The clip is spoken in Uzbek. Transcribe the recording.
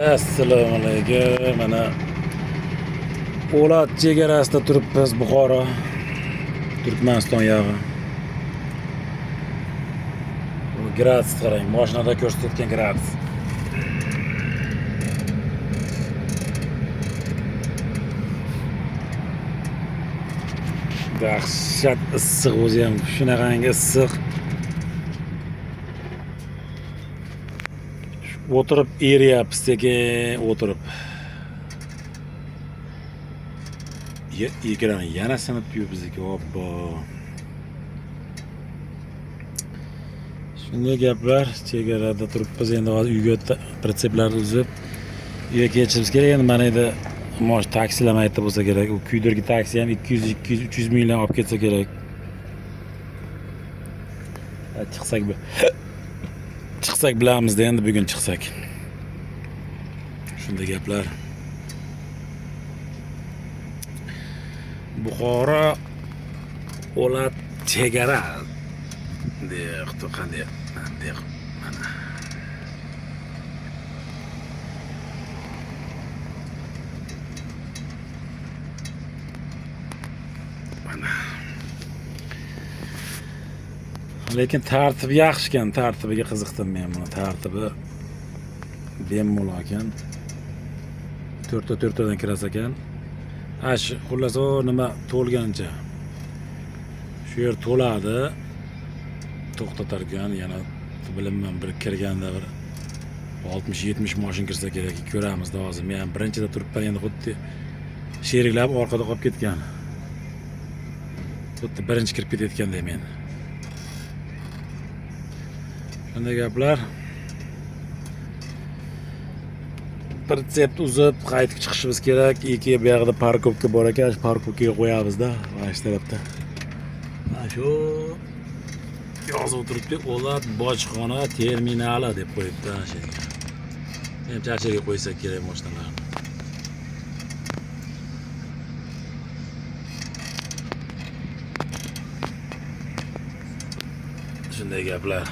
Assalomu alaykum. Mana O'lat chegarasida turibmiz. Buxoro, Turkmaniston yog'i. Bu gradus qarang, mashinada ko'rsatayotgan gradus. Dahshat issiq o'zi ham, shunaqangi issiq. O'tirib eriyapmiz sekin o'tirib. Ekran yana sinib bizniki. Hoppa. Shunday gaplar, chegarada turibmiz. Endi hozir uyga pritseplarni uzib uyga ketishimiz kerak. Endi mana endi taksilar aytib bo'lsa kerak. U kuydirgi taksi ham 200-300 mingdan olib ketsa kerak. Chiqsak bilamizda endi bugun chiqsak. Shunday gaplar. Buxoro O'lat chegara. Deyapti qanday? Mana. Lekin tartibi yaxshi ekan, tartibiga qiziqdim men. Buni tartibi bemalol ekan. 4tadan kiras ekan. Xullas o nima to'lgancha. Shu yer to'ladi. To'xtatar ekan, yana bilaman bir kirganda bir 60-70 mashin kirsa kerak, ko'ramiz hozir. Men ham birinchida turibman, endi xuddi sheriklab orqada qolib ketgan. Xuddi birinchi kirib ketayotganday men. Shunday gaplar. Pritsep uzib qaytib chiqishimiz kerak. Bu yoqda parkovka bor ekan, parkovkaga qo'yamiz-da, mana shu tarafda. Mana shu yozib o'tiribdi, O'lat bojxona terminali deb qo'yibdi ana shu yerga. Ham charchaga qo'ysak kerak mashinalarni. Shunday gaplar.